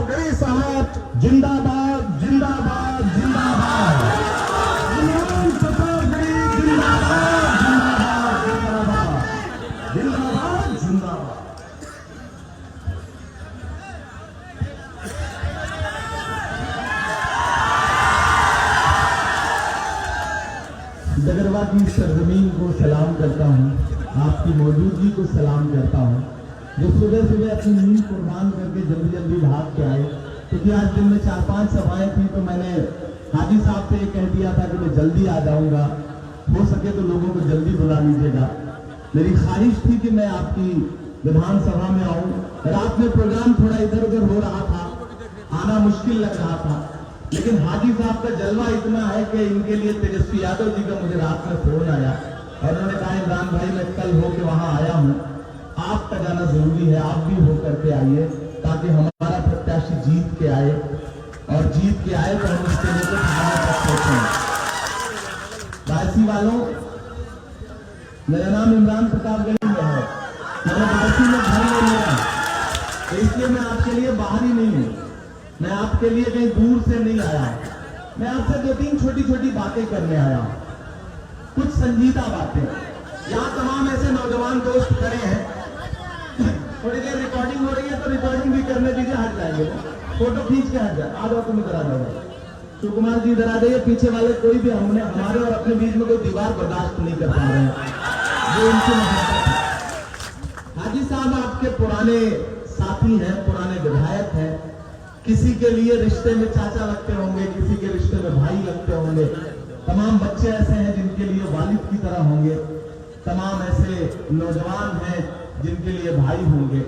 प्रतापगढ़ी साहब जिंदाबाद जिंदाबाद जिंदाबाद। इमरान प्रतापगढ़ी जिंदाबाद जिंदाबाद जिंदाबाद जिंदाबाद। डगरवा की सरजमीन को सलाम करता हूँ, आपकी मौजूदगी को सलाम करता हूँ, जो सुबह सुबह अपनी नींद कुर्बान करके जल्दी जल्दी भाग के आए। क्योंकि आज दिन में 4-5 सभाएं थी, तो मैंने हाजी साहब से ये कह दिया था कि मैं जल्दी आ जाऊंगा, हो सके तो लोगों को जल्दी बुला लीजिएगा। मेरी ख्वाहिश थी कि मैं आपकी विधानसभा में आऊं। रात में प्रोग्राम थोड़ा इधर उधर हो रहा था, आना मुश्किल लग रहा था, लेकिन हाजी साहब का जलवा इतना है कि इनके लिए तेजस्वी यादव जी का मुझे रात में फोन आया और उन्होंने कहा इमरान भाई मैं कल होके वहां आया हूं, आपका जाना जरूरी है, आप भी हो करके आइए ताकि हमारा प्रत्याशी जीत के आए, और जीत के आए तो हम उसके लिए तो थाने तक पहुंचे। बायसी वालों, मेरा नाम इमरान प्रतापगढ़ी में है, मैंने बायसी में घर ले लिया, तो इसलिए मैं आपके लिए बाहर ही नहीं हूं, मैं आपके लिए कहीं दूर से नहीं आया, मैं आपसे 2-3 छोटी छोटी बातें करने आया हूं, कुछ संजीदा बातें। यहाँ तमाम ऐसे नौजवान दोस्त खड़े हैं, थोड़ी देर रिकॉर्डिंग हो रही है तो रिकॉर्डिंग भी करने दीजिए, हट जाएंगे, फोटो खींच के हट जाए, आ जाओ तुम इधर आ जाओ, शिव कुमार जी इधर आ जाइए, पीछे वाले कोई भी हमारे और अपने बीच में कोई दीवार बर्दाश्त नहीं कर पा रहे हैं, जो इनसे हाजी साहब आपके पुराने साथी हैं, पुराने विधायक हैं, किसी के लिए रिश्ते में चाचा लगते होंगे, किसी के रिश्ते में भाई लगते होंगे, तमाम बच्चे ऐसे हैं जिनके लिए वालिद की तरह होंगे, तमाम ऐसे नौजवान हैं जिनके लिए भाई होंगे।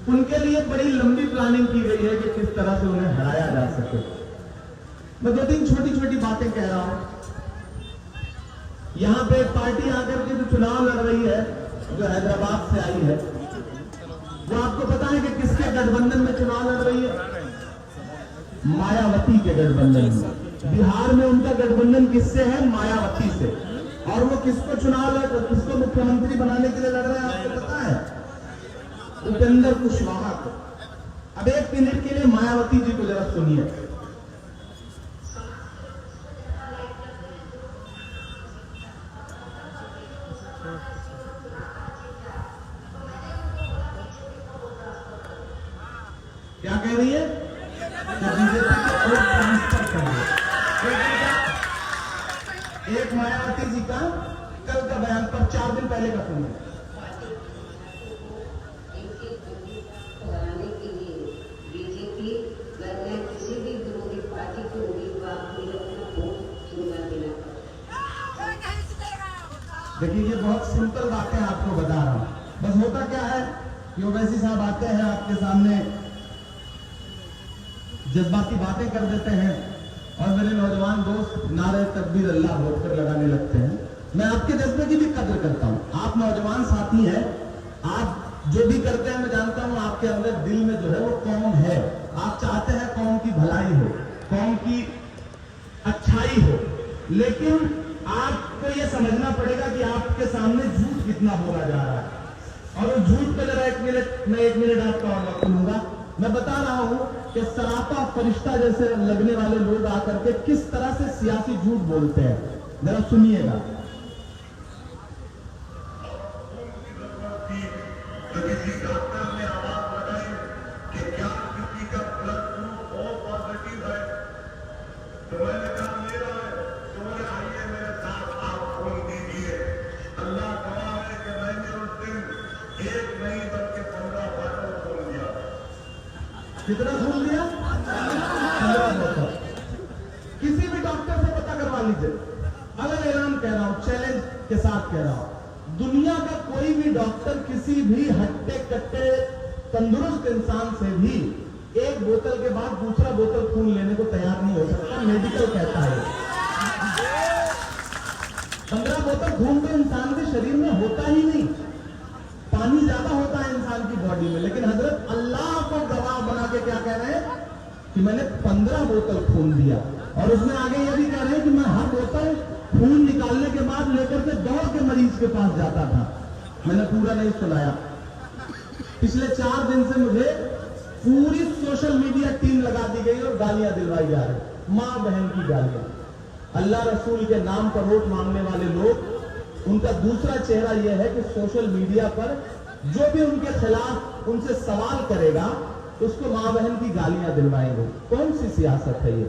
उनके लिए बड़ी लंबी प्लानिंग की गई है कि किस तरह से उन्हें हराया जा सके। मैं 2-3 छोटी छोटी बातें कह रहा हूं। यहां पे एक पार्टी आकर के जो चुनाव लड़ रही है, जो हैदराबाद से आई है, वो आपको पता है कि किसके गठबंधन में चुनाव लड़ रही है? मायावती के गठबंधन में। बिहार में उनका गठबंधन किससे है? मायावती से। और वो किसको किसको मुख्यमंत्री बनाने के लिए लड़ रहे हैं आपको पता है? उपेंद्र कुशवाहा को। अब 1 मिनट के लिए मायावती जी को जरा सुनिए। क्या कह रही है? एक मायावती जी का कल का बयान पर 4 दिन पहले का सुनिए। बीजेपी किसी भी विरोधी पार्टी को देखिए, ये बहुत सिंपल बातें आपको बता रहा हूं। बस होता क्या है कि ओवैसी साहब आते हैं, आपके सामने जज्बाती बातें कर देते हैं और मेरे नौजवान दोस्त नारे तकबीर अल्लाह बोलकर लगाने लगते हैं। मैं आपके जज्बे की भी कदर करता हूं, आप नौजवान साथी हैं, आप जो भी करते हैं मैं जानता हूं आपके अंदर दिल में जो है वो कौम है, आप चाहते हैं कौम की भलाई हो, कौम की अच्छाई हो, लेकिन आपको ये समझना पड़ेगा कि आपके सामने झूठ कितना बोला जा रहा है। और उस झूठ पे जरा 1 मिनट, मैं 1 मिनट आपका और वक्त लूंगा। मैं बता रहा हूं कि सरापा फरिश्ता जैसे लगने वाले लोग आकर के किस तरह से सियासी झूठ बोलते हैं, जरा सुनिएगा। कितना खून दिया? 15 बोतल। किसी भी डॉक्टर से पता करवा लीजिए। अगर ऐलान कह रहा हूं, चैलेंज के साथ कह रहा हूं, दुनिया का कोई भी डॉक्टर किसी भी हट्टे कट्टे तंदुरुस्त इंसान से भी 1 बोतल के बाद दूसरा बोतल खून लेने को तैयार नहीं हो सकता। मेडिकल कहता है 15 बोतल खून तो इंसान के शरीर में होता ही नहीं, पानी ज्यादा होता है इंसान की बॉडी में, लेकिन हजरत अल्लाह को गवाह बना के क्या कह रहे हैं कि मैंने 15 बोतल खून दिया। और उसमें आगे यह भी कह रहे हैं कि मैं हर बोतल खून निकालने के बाद लेकर के दौड़ के मरीज के पास जाता था। मैंने पूरा नहीं सुनाया। पिछले 4 दिन से मुझे पूरी सोशल मीडिया टीम लगा दी गई और गालियां दिलवाई जा रही, मां बहन की गालियां। अल्लाह रसूल के नाम पर वोट मांगने वाले लोग, उनका दूसरा चेहरा यह है कि सोशल मीडिया पर जो भी उनके खिलाफ उनसे सवाल करेगा उसको मां बहन की गालियां दिलवाएंगे। कौन सी सियासत है ये?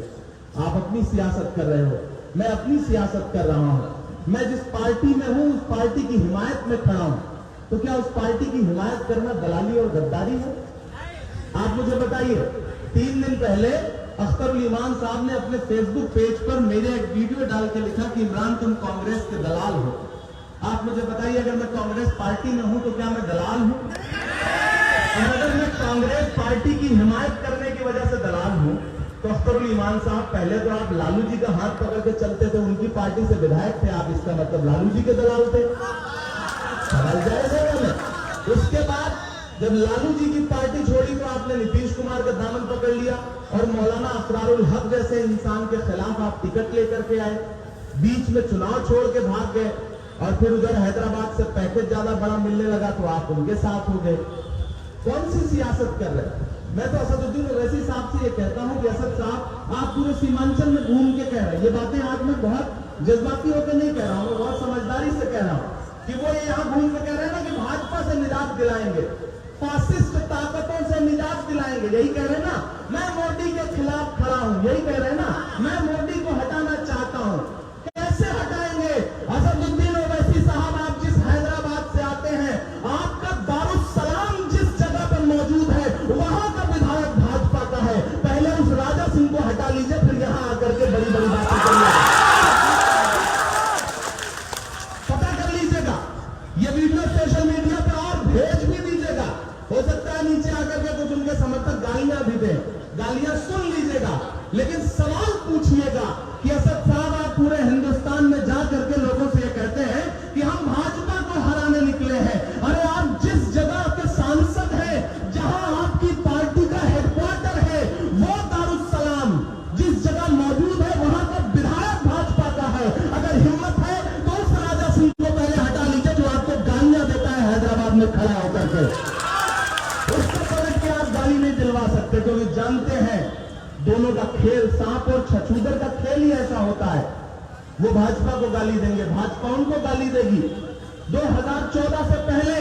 आप अपनी सियासत कर रहे हो, मैं अपनी सियासत कर रहा हूं। मैं जिस पार्टी में हूं उस पार्टी की हिमायत में खड़ा हूं, तो क्या उस पार्टी की हिमायत करना दलाली और गद्दारी है? आप मुझे बताइए। 3 दिन पहले अख्तरुल ईमान साहब ने अपने फेसबुक पेज पर मेरे एक वीडियो डाल के लिखा कि इमरान तुम कांग्रेस के दलाल हो। आप मुझे बताइए, अगर मैं कांग्रेस पार्टी में हूं तो क्या मैं दलाल हूं? और अगर मैं कांग्रेस पार्टी की हिमायत करने की वजह से दलाल हूं, तो अख्तरुल ईमान साहब, पहले तो आप लालू जी का हाथ पकड़ के चलते थे, उनकी पार्टी से विधायक थे आप, इसका मतलब लालू जी के दलाल थे। समझ जाएगा। उसके बाद जब लालू जी की पार्टी छोड़ी तो आपने नीतीश कुमार का दामन पकड़ लिया और मौलाना असरारुल हक जैसे इंसान के खिलाफ आप टिकट लेकर के आए, बीच में चुनाव छोड़ के भाग गए, और फिर उधर हैदराबाद से पैकेज ज्यादा बड़ा मिलने लगा तो आप उनके साथ हो गए। कौन सी सियासत कर रहे हैं? मैं तो असदुद्दीन ओवैसी साहब से ये कहता हूं कि असद साहब, आप पूरे सीमांचल में घूम के कह रहे हैं ये बातें। आज मैं बहुत जज्बाती होकर नहीं कह रहा हूं, मैं बहुत समझदारी से कह रहा हूं कि वो ये यहां घूम के कह रहे हैं ना कि भाजपा से निजात दिलाएंगे, फासिस्ट ताकतों से निजात दिलाएंगे, यही कह रहे हैं ना। मैं मोदी के खिलाफ खड़ा हूं, यही कह रहे हैं ना। मैं मोदी को हटाना चाहता हूं। कैसे हटाएंगे? असदुद्दीन ओवैसी साहब, आप जिस हैदराबाद से आते हैं, आपका दारुस्सलाम जिस जगह पर मौजूद है वहां का विधायक भाजपा का है। पहले उस राजा सिंह को हटा लीजिए, फिर यहां आकर के बड़ी बड़ी बातें करिए। पता कर लीजिएगा, ये वीडियो सोशल मीडिया पर और भेज भी दीजिएगा। हो सकता है नीचे आकर के कुछ उनके समर्थक गालियां भी दें, गालियां सुन लीजिएगा, लेकिन सवाल पूछिएगा कि असद साहब, आप पूरे हिंदुस्तान में जा करके लोगों से ये कहते हैं कि हम भाजपा को हराने निकले हैं। अरे आप जिस जगह के सांसद हैं, जहां आपकी पार्टी का हेडक्वार्टर है, वो दारुस्सलाम जिस जगह मौजूद है वहां का विधायक भाजपा का है। अगर हिम्मत है तो उस राजा सिंह को पहले हटा लीजिए जो आपको गालियां देता है हैदराबाद में खड़ा होकर के। उसको पलट के आप गाली नहीं दिलवा सकते, क्योंकि जानते हैं दोनों का खेल, सांप और छछूदर का खेल ही ऐसा होता है। वो भाजपा को गाली देंगे, भाजपा उनको गाली देगी। 2014 से पहले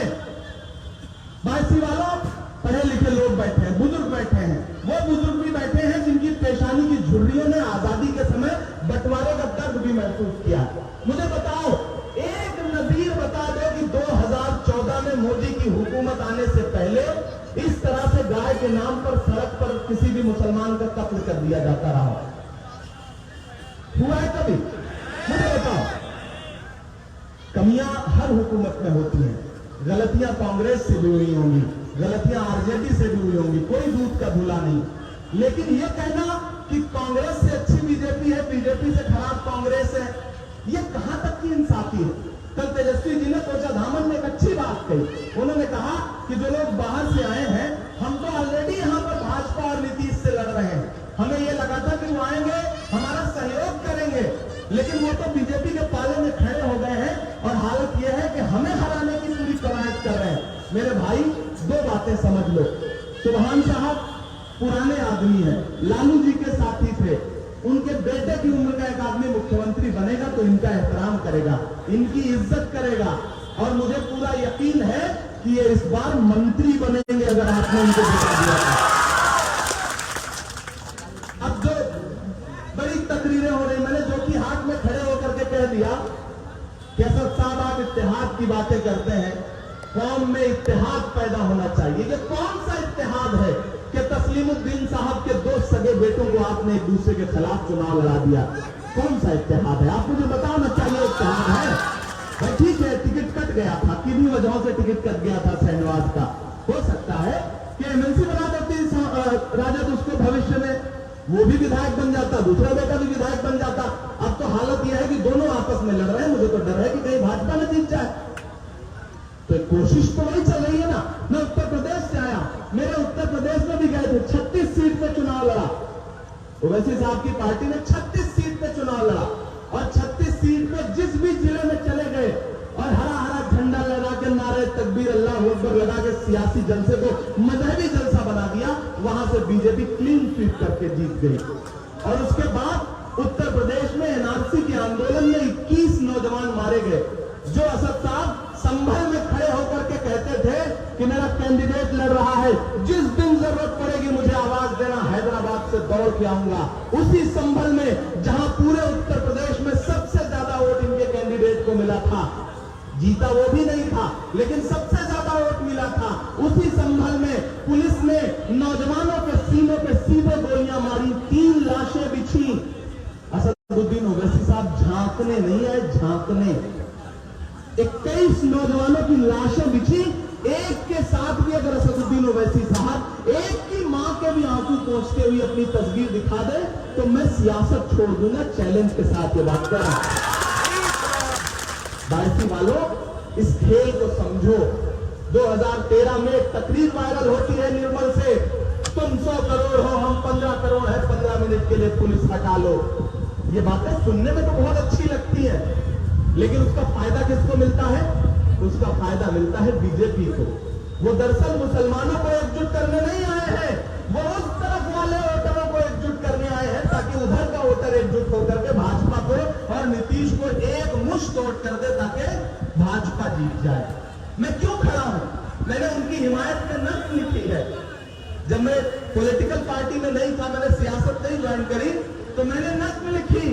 बासी वालों, पढ़े लिखे लोग बैठे हैं, बुजुर्ग बैठे हैं, वो बुजुर्ग भी बैठे हैं जिनकी पेशानी की झुर्रियों ने आजादी के समय बंटवारे का दर्द भी महसूस किया। मुझे बताओ, एक नजीर बता दो कि 2014 में मोदी की हुकूमत आने से पहले इस तरह से गाय के नाम पर सड़क पर किसी भी मुसलमान का कत्ल कर दिया जाता रहा हुआ है कभी? मुझे बताओ। कमियां हर हुकूमत में होती हैं, गलतियां कांग्रेस से भी हुई होंगी, गलतियां आरजेडी से भी हुई होंगी, कोई दूध का धुला नहीं। लेकिन यह कहना कि कांग्रेस से अच्छी बीजेपी है, बीजेपी से खराब कांग्रेस है, यह कहां तक की इंसाफी है? कल तेजस्वी जी ने कोचाधामन में एक अच्छी बात कही। उन्होंने कहा कि जो लोग बाहर से आए हैं, हम तो ऑलरेडी यहां पर भाजपा और नीतीश से लड़ रहे हैं, हमें यह लगा था कि वो आएंगे, हमारा सहयोग करेंगे, लेकिन वो तो बीजेपी के पाले में खड़े हो गए हैं और हालत यह है कि हमें हराने की पूरी कवायद कर रहे हैं। मेरे भाई, 2 बातें समझ लो। सुभान साहब पुराने आदमी हैं, लालू जी के साथी थे, उनके बेटे की उम्र का एक आदमी मुख्यमंत्री बनेगा तो इनका एहतराम करेगा, इनकी इज्जत करेगा, और मुझे पूरा यकीन है कि ये इस बार मंत्री बनेंगे अगर आपने उनको बता दिया था। अब जो बड़ी तकरीरें हो रही, मैंने जो कि हाथ में खड़े होकर के कह दिया कि असद साहब आप इत्तेहाद की बातें करते हैं, कौम में इत्तेहाद पैदा होना चाहिए। ये कौन सा इत्तेहाद है कि तस्लीमुद्दीन साहब के 2 सगे बेटों को आपने एक दूसरे के खिलाफ चुनाव लड़ा दिया? कौन सा इत्तेहाद है? आप मुझे बताओ ना। चाहिए इत्तेहाद है भाई, ठीक है, टिकट कट गया था, किन्हीं वजहों से टिकट कट गया था शहनवाज का। हो सकता है कि एमएलसी बना देती राजद उसको भविष्य में, वो भी विधायक बन जाता, दूसरा बेटा भी विधायक बन जाता। अब तो हालत यह है कि दोनों आपस में लड़ रहे हैं। मुझे तो डर है कि कहीं भाजपा न जीत जाए। तो कोशिश तो वही चल रही है ना। मैं उत्तर प्रदेश से आया, मेरे उत्तर प्रदेश में भी गए थे, 36 सीट पे चुनाव लड़ा। ओवैसी साहब की पार्टी ने 36 सीट पे चुनाव लड़ा, और 36 सीट पे जिस भी जिले में चले गए और हरा हरा झंडा लगा के नारे तकबीर अल्लाह अकबर लगा के सियासी जलसे को मजहबी जलसा बना दिया। बीजेपी क्लीन स्वीप करके जीत गई। और उसके बाद उत्तर प्रदेश में एनआरसी के आंदोलन में 21 नौजवान मारे गए। जो असद साहब संभल में खड़े होकर के कहते थे कि मेरा कैंडिडेट लड़ रहा है, जिस दिन जरूरत पड़ेगी मुझे आवाज देना, हैदराबाद से दौड़ के आऊंगा। उसी संभल में जहां पूरे उत्तर प्रदेश में सबसे ज्यादा वोट इनके कैंडिडेट को मिला था, जीता वो भी नहीं था लेकिन सबसे ज्यादा वोट मिला था, उसी संभल में पुलिस ने नौजवानों के सीनों पे सीधे गोलियां मारी, 3 लाशें बिछी। असदुद्दीन ओवैसी साहब झांकने नहीं आए, झांकने 21 नौजवानों की लाशें बिछी। एक के साथ भी अगर असदुद्दीन ओवैसी साहब एक की मां के भी आंसू पोंछते हुए अपनी तस्वीर दिखा दे तो मैं सियासत छोड़ दूंगा। चैलेंज के साथ ये बात कर रहा हूं। बायसी वालों, इस खेल को समझो। 2013 में एक तकरीर वायरल होती है निर्मल से, तुम 100 करोड़ हो, हम 15 करोड़ है, 15 मिनट के लिए पुलिस हटा लो। ये बातें सुनने में तो बहुत अच्छी लगती है, लेकिन उसका फायदा किसको मिलता है? उसका फायदा मिलता है बीजेपी को। वो दरअसल मुसलमानों को एकजुट करने नहीं आए हैं, वो उस तरफ वाले वोटरों को एकजुट करने आए हैं ताकि उधर का वोटर एकजुट होकर के भाजपा को और नीतीश को एक मुश्त वोट कर दे ताकि भाजपा जीत जाए। मैं क्यों खड़ा हूं? मैंने उनकी हिमायत में नस्ल लिखी है। जब मैं पॉलिटिकल पार्टी में नहीं था, मैंने सियासत नहीं ज्वाइन करी, तो मैंने नस्ल लिखी।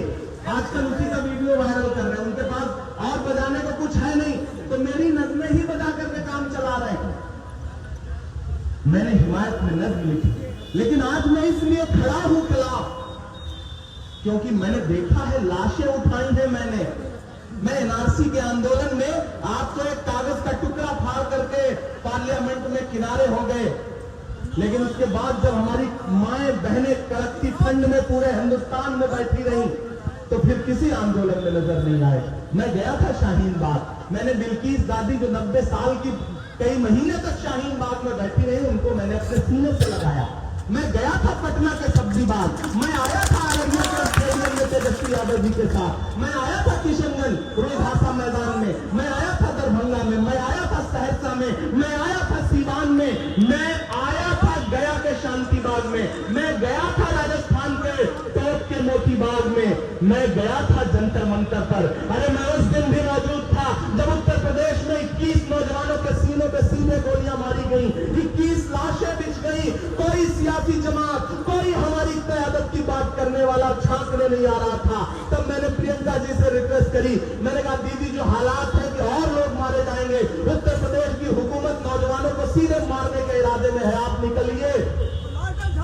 आजकल उसी का वीडियो वायरल कर रहे हैं। उनके पास और बजाने को कुछ है नहीं, तो मेरी नज़में ही बजा करके काम चला रहे हैं। मैंने हिमायत में नज़्म लिखी, लेकिन आज मैं इसलिए खड़ा हूं खिलाफ क्योंकि मैंने देखा है, लाशें उठाई है मैं एनआरसी के आंदोलन में आप तो एक कागज का टुकड़ा फाड़ करके पार्लियामेंट में किनारे हो गए, लेकिन उसके बाद जब हमारी माएं बहनें कड़कती ठंड में पूरे हिंदुस्तान में बैठी रही तो फिर किसी आंदोलन में नजर नहीं आए। मैं गया था शाहीन बाग, मैंने बिल्किस दादी जो 90 साल की कई महीने तक शाहीन बाग में बैठी रही, उनको मैंने अपने सीने से लगाया। मैं गया था पटना के सब्जी बाग, मैं आया था अररिया के स्टेडियम में तेजस्वी यादव जी के साथ, मैं आया था किशनगंज रोजहासा मैदान में, मैं आया था दरभंगा में, मैं आया था सहरसा में, मैं आया था सीवान में, मैं आया था गया के शांति बाग में, मैं गया था राजस्थान के टोक के मोती बाग में, मैं गया था जंतर मंतर पर। अरे मैं उस दिन भी मौजूद था जब उत्तर प्रदेश में 21 नौजवानों के सीनों पे सीधे गोलियां मारी गई, 21 लाशें बिछ गई। कोई सियासी जमात, कोई हमारी क़यादत की बात करने वाला झांकने नहीं आ रहा था। तब मैंने प्रियंका जी से रिक्वेस्ट करी, मैंने कहा दीदी जो हालात है कि और लोग मारे जाएंगे, उत्तर प्रदेश की हुकूमत नौजवानों को सीधे मारने के इरादे में है, आप निकलिए।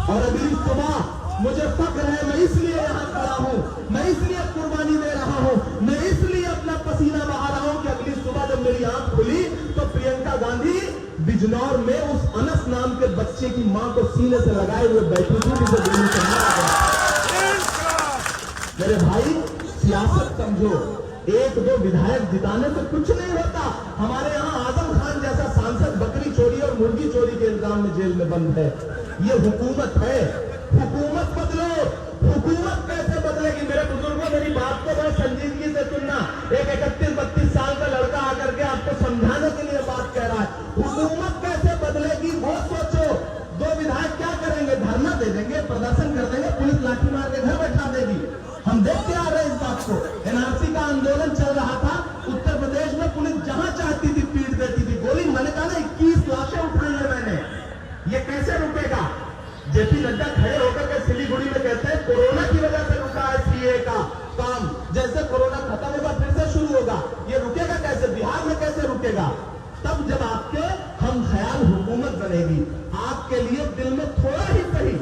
और अभी सुबह मुझे फक्र है, मैं इसलिए यहां खड़ा हूं, मैं इसलिए कुर्बानी दे रहा हूं, मैं इसलिए अपना पसीना बहा रहा हूं कि अगली सुबह जब मेरी आंख खुली तो प्रियंका गांधी बिजनौर में उस अनस नाम के बच्चे की मां को सीने से लगाए हुए बैठी थी जिसे दिल्ली से मारा गया। मेरे भाई, सियासत समझो, 1-2 विधायक जिताने से कुछ नहीं होता। हमारे यहाँ आजम खान जैसा सांसद बकरी चोरी और मुर्गी चोरी के इल्जाम में जेल में बंद है। ये हुकूमत है, हुकूमत बदलो। हुकूमत कैसे बदलेगी? मेरे बुजुर्गों, मेरी बात को बहुत संजीदगी से सुनना। एक 31-32 साल का लड़का आकर के आपको समझाने के लिए बात कह रहा है। हुकूमत कैसे बदलेगी वो सोचो। 2 विधायक क्या करेंगे? धरना दे देंगे, प्रदर्शन कर देंगे, पुलिस लाठी मार के घर बैठा देगी। हम देखते आ रहे हैं इस बात को। एनआरसी का आंदोलन चल रहा था, उत्तर प्रदेश में पुलिस जहां चाहती थी पीट देती थी गोली। मैंने कहा ना 21 लाशें उठाई है मैंने, ये कैसे रुकेगा? जेपी नड्डा खड़े होकर के सिलीगुड़ी में कहते हैं कोरोना की वजह से रुका है सीए का काम, जैसे कोरोना खत्म होगा फिर से शुरू होगा। ये रुकेगा कैसे? बिहार में कैसे रुकेगा? तब जब आपके हम ख्याल हुकूमत बनेगी, आपके लिए दिल में थोड़ा ही सही,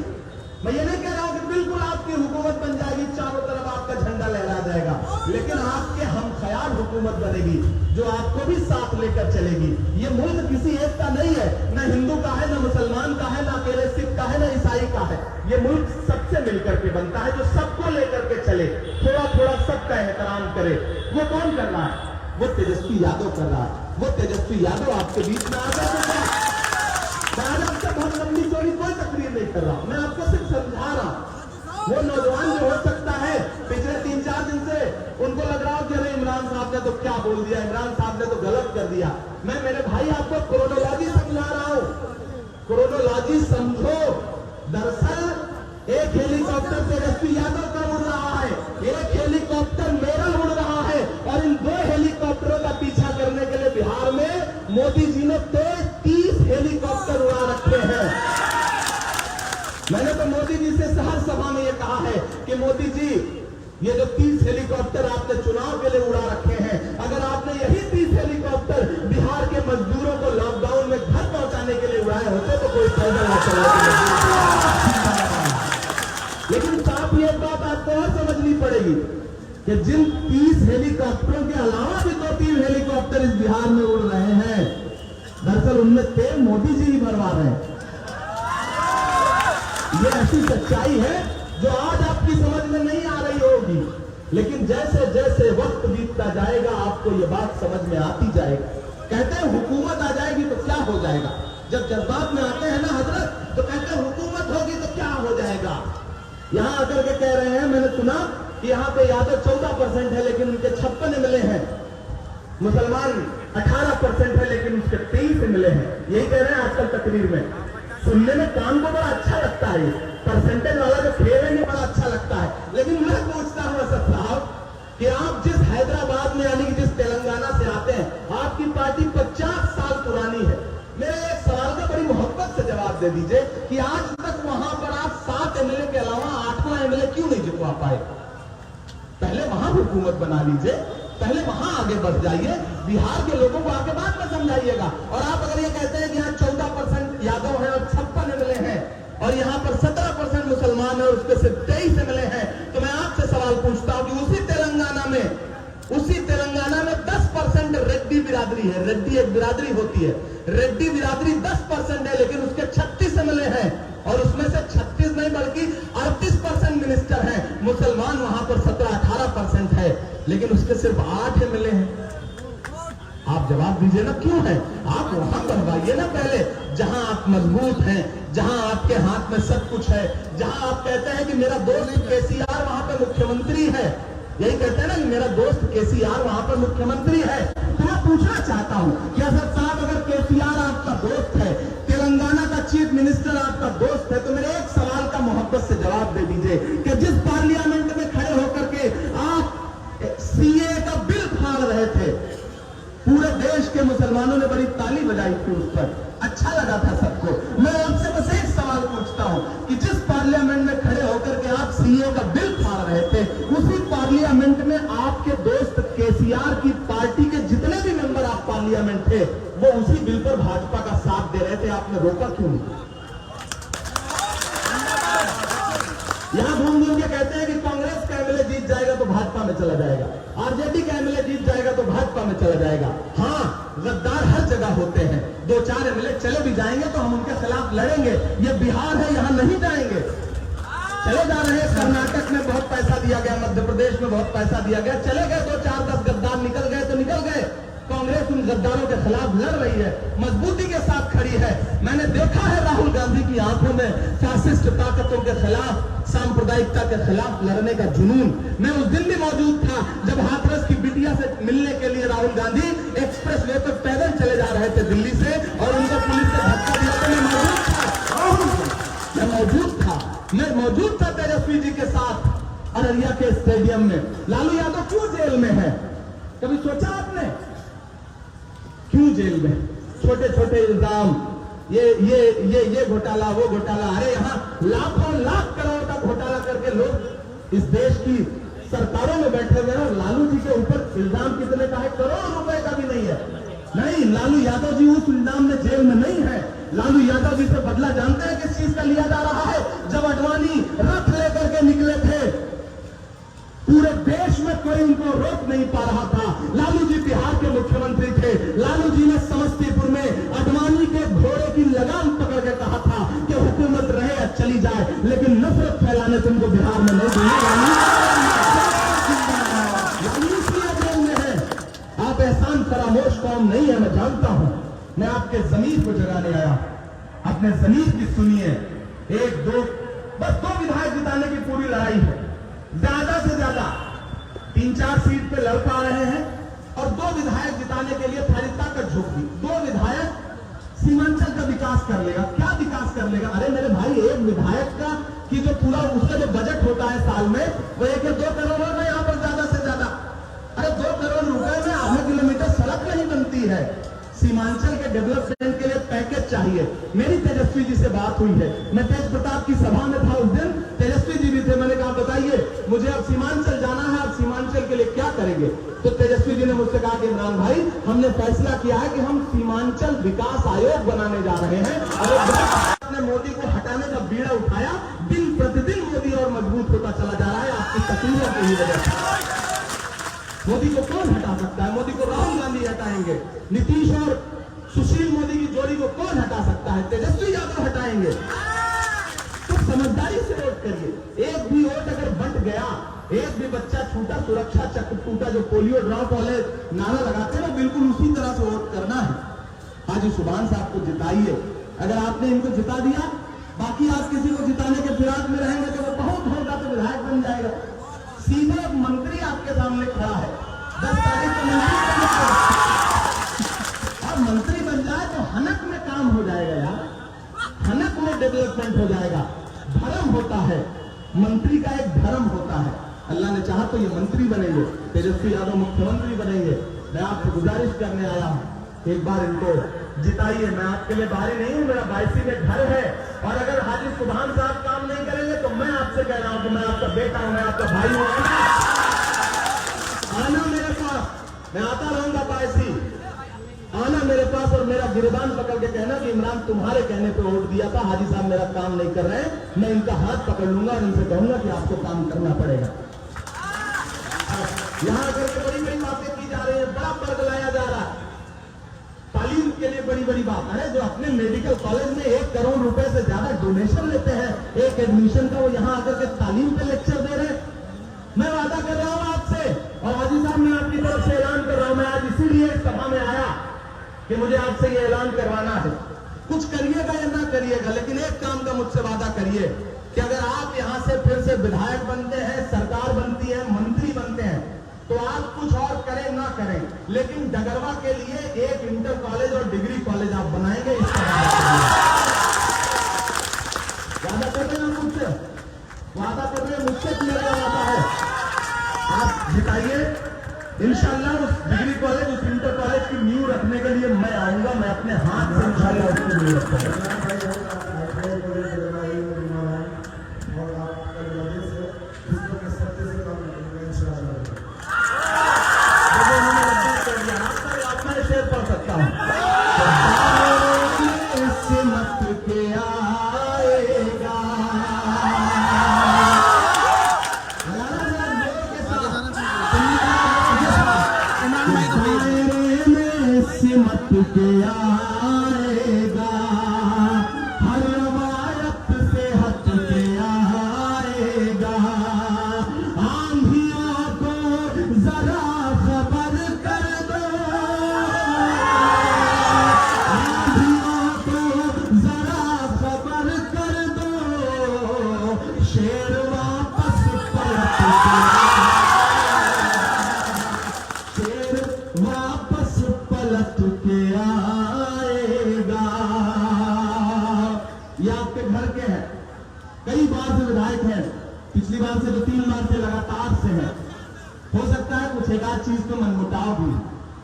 मैं ये नहीं कह रहा हूं कि बिल्कुल आपकी हुकूमत बन जाएगी, चारों तरफ आपका झंडा लहरा जाएगा, लेकिन आपके हम ख्याल हुकूमत बनेगी जो आपको भी साथ लेकर चलेगी। ये मुल्क किसी एक का नहीं है, न हिंदू का है, न मुसलमान का है, न अकेले सिख का है, न ईसाई का है। ये मुल्क सबसे मिलकर के बनता है, जो सबको लेकर के चले, थोड़ा थोड़ा सबका एहतराम करे। वो कौन कर रहा है? वो तेजस्वी यादव कर रहा है। वो तेजस्वी यादव आपके बीच में आ गया। मैं आपसे बहुत लंबी चौड़ी कोई तकरीर नहीं कर रहा, मैं आपको सिर्फ समझा रहा हूं। वो नौजवान जो हो सकता है पिछले 3-4 दिन से उनको लग रहा हो कि अरे इमरान साहब ने तो क्या बोल दिया, इमरान साहब ने तो गलत कर दिया। मैं मेरे भाई आपको क्रोनोलॉजी समझा रहा हूं, क्रोनोलॉजी समझो। दरअसल जी ने 30 हेलीकॉप्टर उड़ा रखे हैं। मैंने तो मोदी जी से हर सभा में यह कहा है कि मोदी जी, ये जो 30 हेलीकॉप्टर आपने चुनाव के लिए उड़ा रखे हैं, अगर आपने यही 30 हेलीकॉप्टर बिहार के मजदूरों को लॉकडाउन में घर पहुंचाने के लिए उड़ाए होते तो कोई पैदल ना चला। लेकिन साथ ही एक बात आपको और समझनी पड़ेगी कि जिन 30 हेलीकॉप्टरों के अलावा भी 2-3 हेलीकॉप्टर इस बिहार में उड़ रहे हैं, दरअसल उनमें तेल मोदी जी ही भरवा रहे हैं। ये ऐसी सच्चाई है जो आज आपकी समझ में नहीं आ रही होगी, लेकिन जैसे जैसे वक्त बीतता जाएगा आपको ये बात समझ में आती जाएगी। कहते हैं हुकूमत आ जाएगी तो क्या हो जाएगा। जब जज्बात में आते हैं ना हजरत, तो कहते हैं हुकूमत होगी तो क्या हो जाएगा। यहां आकर के कह रहे हैं, मैंने सुना कि यहां पे यादव 14% है लेकिन उनके 56 मिले हैं, मुसलमान 18% है लेकिन उसके 23 मिले हैं। यही कह रहे हैं आजकल तकरीर में। सुनने में कान को बड़ा अच्छा लगता है, परसेंटेज वाला जो खेल है बड़ा अच्छा लगता है। लेकिन मैं पूछता हूं असद साहब कि आप जिस हैदराबाद में यानी कि जिस तेलंगाना से आते हैं, आपकी पार्टी 50 साल पुरानी है। मेरे एक सवाल का बड़ी मोहब्बत से जवाब दे दीजिए कि आज तक वहां पर आप 7 एमएलए के अलावा 8वां एमएलए क्यों नहीं जितवा पाए। पहले वहां हुकूमत बना लीजिए, पहले वहां आगे बढ़ जाइए, बिहार के लोगों को आके बाद में समझाइएगा। और आप अगर ये कहते हैं कि यहाँ 14% यादव है और 56 एमएलए हैं और यहाँ पर 17% मुसलमान है और उसके सिर्फ 23 एमएलए हैं, तो मैं आपसे सवाल पूछता हूं कि उसी तेलंगाना में 10% रेड्डी बिरादरी है। रेड्डी एक बिरादरी होती है, रेड्डी बिरादरी 10% है लेकिन उसके 36 एमएलए हैं और उसमें से 36 नहीं बल्कि 38% मिनिस्टर हैं। मुसलमान वहां पर 17-18% है लेकिन उसके सिर्फ 8 एमएलए हैं। आप जवाब दीजिए ना, क्यों है। आप वहां बढ़वाइए ना पहले, जहां आप मजबूत हैं, जहां आपके हाथ में सब कुछ है, जहां आप कहते हैं कि मेरा दोस्त केसीआर वहां पर मुख्यमंत्री है। यही कहते हैं ना कि मेरा दोस्त केसीआर वहां पर मुख्यमंत्री है। तो मैं पूछना चाहता हूं कि असद साहब, अगर केसीआर आपका दोस्त है, तेलंगाना का चीफ मिनिस्टर आपका दोस्त है, तो मेरे एक सवाल का मोहब्बत से जवाब दे दीजिए कि जिस पार्लियामेंट में खड़े होकर के आप सीए का बिल फाड़ रहे थे, पूरे देश के मुसलमानों ने बड़ी ताली बजाई थी, उस पर अच्छा लगा था सबको। मैं आपसे बस एक सवाल पूछता हूं कि जिस पार्लियामेंट में खड़े होकर के आप सीए का बिल फाड़ रहे थे, उसी पार्लियामेंट में आपके दोस्त केसीआर की पार्टी के जितने भी मेंबर आप पार्लियामेंट थे, वो उसी बिल पर भाजपा का साथ दे रहे थे। आपने रोका क्यों नहीं। यहां घूम घूम के कहते हैं कि कांग्रेस का एमएलए जीत जाएगा तो भाजपा में चला जाएगा, आरजेडी का एमएलए जीत जाएगा तो भाजपा में चला जाएगा। हाँ, गद्दार हर जगह होते हैं, 2-4 एमएलए चले भी जाएंगे तो हम उनके खिलाफ लड़ेंगे। ये बिहार है, यहां नहीं जाएंगे। चले जा रहे हैं, कर्नाटक में बहुत पैसा दिया गया, मध्य प्रदेश में बहुत पैसा दिया गया, चले गए 2-4-10 गद्दार, निकल गए तो निकल गए। कांग्रेस उन गद्दारों के खिलाफ लड़ रही है, मजबूती के साथ खड़ी है। मैंने देखा है राहुल गांधी की आंखों में फैसिस्ट ताकतों के खिलाफ, सांप्रदायिकता के खिलाफ लड़ने का जुनून। मैं उस दिन भी मौजूद था जब हाथरस की बिटिया से मिलने के लिए राहुल गांधी एक्सप्रेस वे पर पैदल चले जा रहे थे दिल्ली से और उनको पुलिस ने धक्का दिया। तो मैं मौजूद था तेजस्वी जी के साथ अररिया के स्टेडियम में। लालू यादव क्यों जेल में है, कभी सोचा आपने क्यों जेल में। छोटे छोटे इल्जाम, ये घोटाला, वो घोटाला। अरे यहाँ लाखों लाख करोड़ का घोटाला करके लोग इस देश की सरकारों में बैठे हुए हैं और लालू जी के ऊपर इल्जाम कितने का है, करोड़ों रुपए का भी नहीं है। नहीं, लालू यादव जी उस इल्जाम में जेल में नहीं है। लालू यादव जी से बदला जानते हैं किस चीज का लिया जा रहा है। जब अडवाणी रथ लेकर के निकले थे, पूरे देश में कोई उनको रोक नहीं पा रहा था। लालू जी बिहार के मुख्यमंत्री थे। लालू जी ने समस्तीपुर में अडवाणी के घोड़े की लगाम पकड़ के कहा था कि हुकूमत रहे या चली जाए, लेकिन नफरत फैलाने तुमको बिहार में नहीं देंगे। आप एहसान फरामोश कौम नहीं है, मैं जानता हूं। मैं आपके जमीर को जगाने आया, अपने जमीर की सुनिए। 1-2 बस 2 विधायक जिताने की पूरी लड़ाई है। ज्यादा से ज्यादा 3-4 सीट पे लड़ पा रहे हैं और 2 विधायक जिताने के लिए सारी ताकत झोंक दी। 2 विधायक सीमांचल का विकास कर लेगा। क्या विकास कर लेगा। अरे मेरे भाई, एक विधायक का कि जो पूरा उसका जो बजट होता है साल में, वो 1-2 करोड़ होगा यहाँ पर ज्यादा से ज्यादा। अरे 2 करोड़ रुपए में आधा किलोमीटर सड़क नहीं बनती है। सीमांचल के डेवलपमेंट के लिए पैकेज चाहिए। मेरी तेजस्वी जी से बात हुई है, मैं तेज प्रताप की सभा में था उस दिन, तेजस्वी जी भी थे। मैंने कहा बताइए मुझे अब सीमांचल जाना है, अब सीमांचल के लिए क्या करेंगे? तो तेजस्वी जी ने मुझसे कहा कि इमरान भाई हमने फैसला किया है कि हम सीमांचल विकास आयोग बनाने जा रहे हैं। और आपने मोदी को हटाने का बीड़ा उठाया, दिन प्रतिदिन मोदी और मजबूत होता चला जा रहा है आपकी तकलीफों की वजह से। मोदी को कौन हटा सकता है? मोदी को राहुल गांधी हटाएंगे, नीतीश और सुशील मोदी की जोड़ी को कौन हटा सकता है? तेजस्वी यादव हटाएंगे। तो समझदारी से वोट करिए। एक भी वोट अगर बंट गया, एक भी बच्चा छूटा, सुरक्षा चक्र टूटा, जो पोलियो ड्रॉप वाले नारा लगाते हैं, बिल्कुल उसी तरह से वोट करना है। हाजी सुभान साहब को जिताइए। अगर आपने इनको जिता दिया, बाकी आप किसी को जिताने के फिराक में रहेंगे तो वो बहुत होगा तो विधायक बन जाएगा। सीधे मंत्री आपके सामने खड़ा है, 10 तारीख को मंत्री और मंत्री बन जाए तो हनक में काम हो जाएगा यार, हनक में डेवलपमेंट हो जाएगा। धर्म होता है, मंत्री का एक धर्म होता है। अल्लाह ने चाहा तो ये मंत्री बनेंगे, तेजस्वी यादव मुख्यमंत्री बनेंगे। मैं आपसे गुजारिश करने आया हूं, एक बार इनको जिताइए। मैं आपके लिए बाहरी नहीं हूं, मेरा बायसी में घर है। और अगर हाजी सुभान साहब काम नहीं करेंगे तो मैं आपसे कह रहा हूं कि मैं आपका बेटा हूं, मैं आपका भाई हूं। आना मेरे पास, मैं आता रहूंगा बायसी। आना मेरे पास और मेरा गिरबान पकड़ के कहना कि इमरान तुम्हारे कहने पे वोट दिया था, हाजी साहब मेरा काम नहीं कर रहे हैं। मैं इनका हाथ पकड़ लूंगा और इनसे कहूंगा कि आपको काम करना पड़ेगा। यहां आकर के बड़ी बड़ी बातें की जा रही है, बड़ा पर्ग लाया जा रहा है। तालीम के लिए बड़ी बड़ी बात है, जो अपने मेडिकल कॉलेज में 1 करोड़ रुपए से ज्यादा डोनेशन लेते हैं एक एडमिशन का, वो यहां आकर के तालीम पे लेक्चर दे रहे हैं। मैं वादा कर रहा हूं आपसे, और हाजी साहब मैं आपकी तरफ से ऐलान कर रहा हूं, मैं आज इसीलिए इस सभा में आया कि मुझे आपसे ये ऐलान करवाना है। कुछ करिएगा या ना करिएगा, लेकिन एक काम का मुझसे वादा करिए कि अगर आप यहां से फिर से विधायक बनते हैं, सरकार बनती है, मंत्री बनते हैं, तो आप कुछ और करें ना करें, लेकिन डगरवा के लिए एक इंटर कॉलेज और डिग्री कॉलेज आप बनाएंगे। इसका वादा कर रहे हैं मुझसे, वादा कर रहे हैं मुझसे, मेरा वादा है। आप जिताइए, इंशाल्लाह उस डिग्री कॉलेज, उस इंटर कॉलेज की नींव रखने के लिए मैं आऊंगा, मैं अपने हाथ से इंशाल्लाह उसकी नींव रखूंगा। मत के आएगा, हर रवायत से हट के आएगा। आंधियों को जरा खबर कर दो, आंधियों को जरा खबर कर दो, शेर वापस पलट के, शेर वापस पलट के आएगा। ये आपके घर के हैं, कई बार से विधायक हैं, पिछली बार से 2-3 बार से लगातार से हैं। हो सकता है कुछ एक आध चीज तो मनमुटाव भी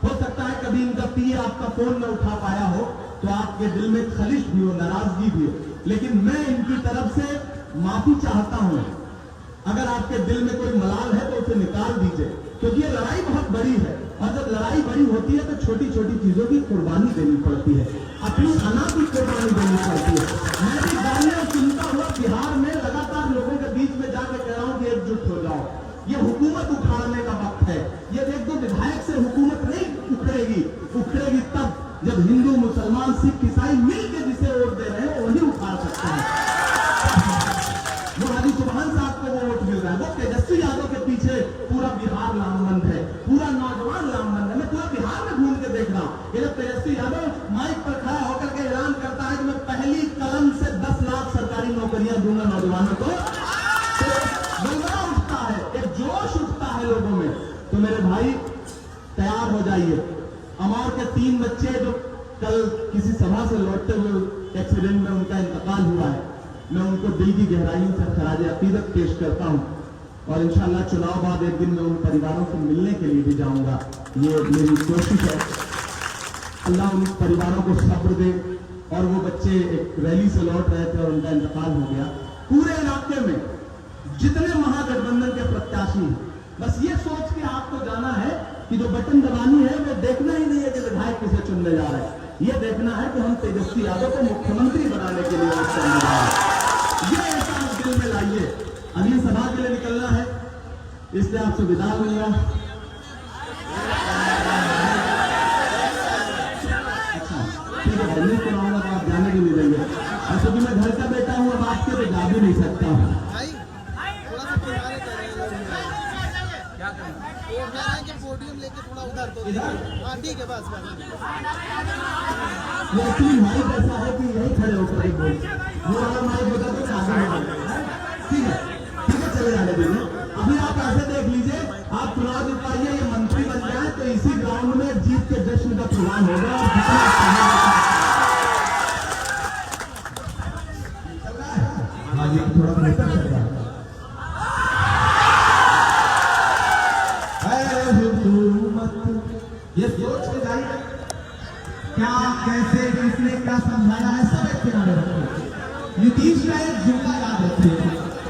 हो सकता है, कभी इनका पीए आपका फोन न उठा पाया हो तो आपके दिल में खलिश भी हो, नाराजगी भी हो, लेकिन मैं इनकी तरफ से माफी चाहता हूं। अगर आपके दिल में कोई मलाल है तो उसे निकाल दीजिए, क्योंकि ये लड़ाई बहुत बड़ी है, और जब लड़ाई बड़ी होती है तो छोटी छोटी चीजों की कुर्बानी देनी पड़ती है, अपनी अना की कुर्बानी देनी पड़ती है। मैं भी गालियां सुनता हुआ बिहार में लगातार लोगों के बीच में जाकर कह रहा हूं कि एकजुट हो जाओ, ये हुकूमत उखाड़ने का वक्त है। ये 1-2 विधायक से हुकूमत नहीं उखड़ेगी, उखड़ेगी तब जब हिंदू, मुसलमान, सिख, ईसाई मिलकर जिसे वोट दे रहे हैं वही उखाड़ सकते हैं। वो हाजी सुभान साहब को वो वोट मिल रहा है, वो तेजस्वी यादव के पीछे पूरा बिहार लामबंद है, पूरा नौजवान लामबंद है। मैं पूरा बिहार में घूम के देख रहा हूं, ये जब तेजस्वी यादव माइक पर खड़ा होकर के ऐलान करता है कि मैं पहली कलम से 10 लाख सरकारी नौकरियां दूंगा नौजवानों को, तो गलगला उठता है, एक जोश उठता है लोगों में। तो मेरे भाई तैयार हो जाइए। अमौर के 3 बच्चे जो कल किसी सभा से लौटते हुए एक्सीडेंट में उनका इंतकाल हुआ है, मैं उनको दिल की गहराइयों से खराज अकीदत पेश करता हूं, और इंशाल्लाह चुनाव बाद एक दिन मैं उन परिवारों से मिलने के लिए भी जाऊंगा, ये मेरी कोशिश है। अल्लाह उन परिवारों को सब्र दे। और वो बच्चे एक रैली से लौट रहे थे और उनका इंतकाल हो गया। पूरे इलाके में जितने महागठबंधन के प्रत्याशी हैं, बस ये सोच के आपको जाना है कि जो बटन दबानी है वो देखना ही नहीं है कि विधायक किसे चुनने जा रहे हैं, ये देखना है कि हम तेजस्वी यादव को मुख्यमंत्री बनाने के लिए वोट करने जा रहे हैं। ये ऐसा दिल में लाइए। अगली सभा के लिए निकलना है, इसलिए आपसे विदा लूंगा। अच्छा ठीक है, दिल्ली को आऊंगा तो आप जाने भी नहीं देंगे। ऐसे भी मैं घर का बेटा हूँ, अब आपके तो जा भी नहीं सकता हूँ। पोडियम लेके थोड़ा उधर तो हाँ ठीक है बस ये एक्चुअली माइक ऐसा है कि यही खड़े होकर के बोल, वो वाला माइक होता तो आगे ठीक है चले जाने दीजिए। अभी आप ऐसे देख लीजिए, आप चुनाव जितवाइए, ये मंत्री बन जाए तो इसी ग्राउंड में जीत के जश्न का प्रोग्राम होगा। हाँ जी थोड़ा बेहतर चल रहा है। ये सोच के जाइए क्या कैसे किसने क्या समझाया है, सब एक किनारे रखिए। नीतीश का एक जुमला याद रखिए,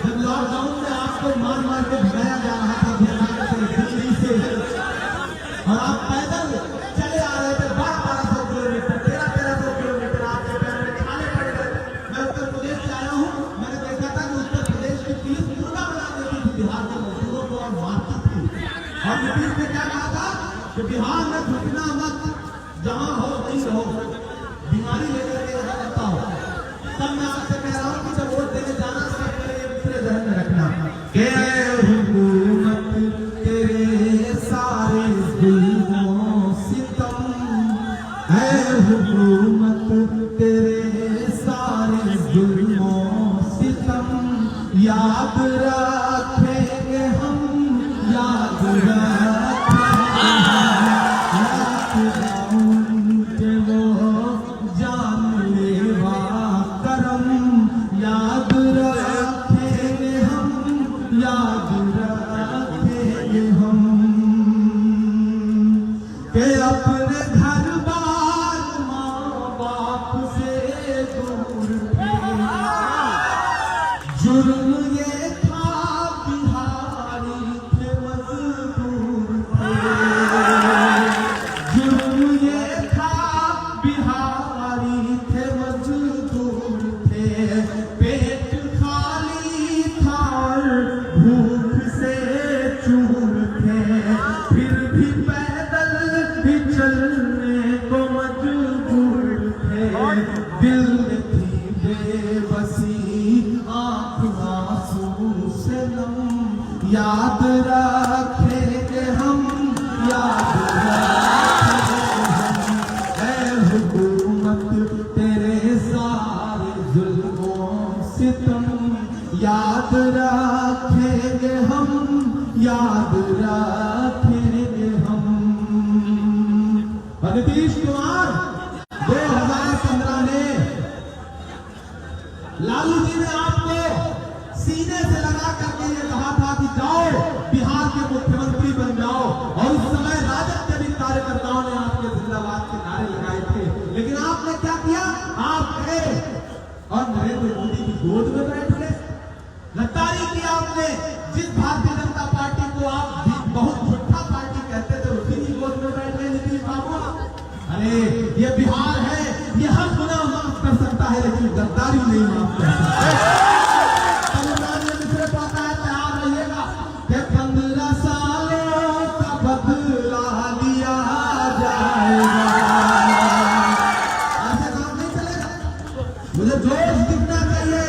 जब लॉकडाउन में आपको मार मार के भगाया जा रहा था बिहार से, दिल्ली से, और आप पैदल चले आ रहे थे 1200 किलोमीटर, 1300 किलोमीटर आपके पैर में खाने पड़ गए। मैं उत्तर प्रदेश से आया हूँ, मैंने देखा था कि उत्तर प्रदेश की पुलिस मुर्गा बना देती थी बिहार के मजदूरों को और मारती थी। और नीतीश ने क्या कहा था कि बिहार में घुटना मत, जहां हो वहीं रहो, बीमारी लेकर के यहाँ रहता हो। तब मैं आपसे कह रहा हूँ कि जब वोट देने जाना सब पहले ये दूसरे जहन में रखना कि हुकूमत तेरे सारे जुल्मों सितम, है हुकूमत तेरे सारे जुल्मों सितम, याद रखेंगे हम, याद रखेंगे के वो जानलेवा करम, याद रखेंगे हम, याद रखेंगे हम, के अपने घर बार माँ बाप से दूर थे। जुर्म ये था बिहारी थे मजदूर थे, जुर्म ये था बिहारी थे मजदूर थे, पेट खाली था और भूख से चूर थे, फिर भी पैदल ही चलने को मजबूर थे। दिल में थी बेबसी, आँख आंसू से नम, याद रखेंगे हम, याद रखेंगे हम, ऐ हुकूमत तेरे सारे जुल्मों सितम, याद रखेंगे हम, याद रखेंगे हम। नीतीश कुमार 2015 में लालू जी ने आपको सीने से लगा करके ये कहा था कि जाओ बिहार के मुख्यमंत्री बन जाओ, और उस समय राजद के भी कार्यकर्ताओं ने आपके जिंदाबाद के नारे लगाए थे। लेकिन आपने क्या किया, आप गए और नरेंद्र मोदी की गोद में बैठ गए। गद्दारी की आपने, जिस भारतीय जनता पार्टी को आप बहुत झूठा पार्टी कहते थे, उसी की गोद में बैठ गए नीतीश बाबू। अरे ये बिहार है, ये हर गुनाह माफ कर सकता है लेकिन गद्दारी नहीं माफ कर सकता। तमिलनाडु में दूसरे पाता है, तैयार रहिएगा कि 15 सालों का बदला लिया जाएगा। ऐसे काम नहीं चलेगा, मुझे जोश दिखना चाहिए।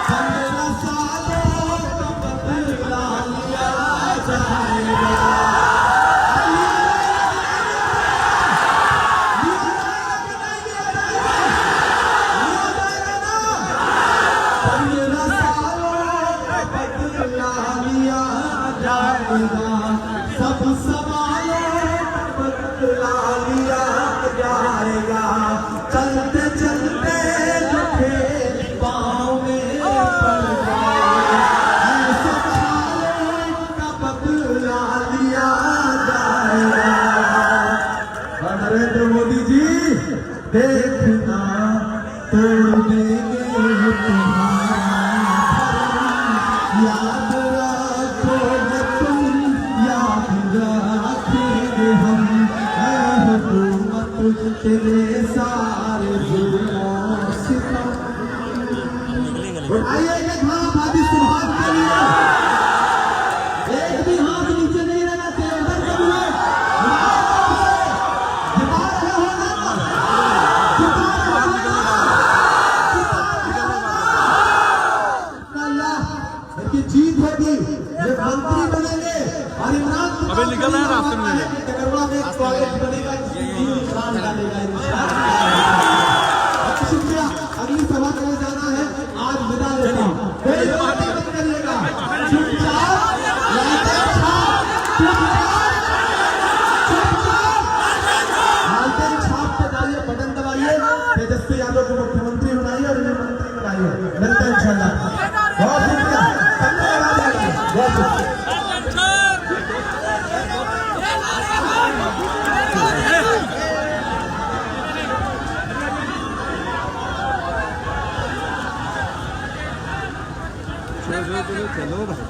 15 सालों का बदला लिया जाएगा। सब सवालों का बदला लिया जाएगा। चलते चलते लुटे पाँव में पड़ जाए, ऐसे सालों का बदला लिया जाएगा। देखना तोड़ देंगे तुम्हारा याद रखोगे तुम, याद रखेंगे हम हुकूमत तेरे सारे जुल्मों सितम। उठाइए एक हाथ आदि सुभान के लिए, एक भी हाथ नीचे नहीं रहना चाहिए। उधर कभी जिता रहे हो ना, जिता रहे हो ना, देखिए जीत होगी, ये मंत्री बनेंगे और इमरान अबे निकल रहा है रास्ते में। टकरवा में एक कॉलेज बनेगा, इमरान डालेगा इंशाअल्लाह। शुक्रिया, अगली सभा के लिए जाना है, आज विदा लेता हूं। कोई बात मत करिएगा, चुपचाप लालटेन छाप पे डालिए, बटन दबाइए, तेजस्वी यादव को मुख्यमंत्री बनाइए और इन्हें मंत्री बनाइए। मिलते हैं इंशाअल्लाह। बहुत शुक्रिया, बहुत शुक्रिया। चलो भाई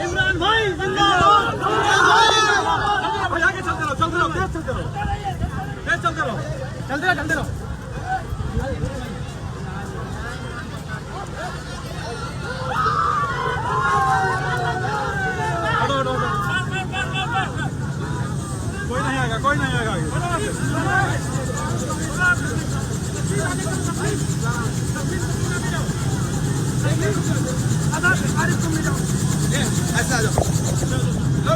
इमरान भाई जिंदाबाद। चलते रहो। कोई नहीं आएगा, कोई नहीं आएगा। ऐसे आ जाओ। लो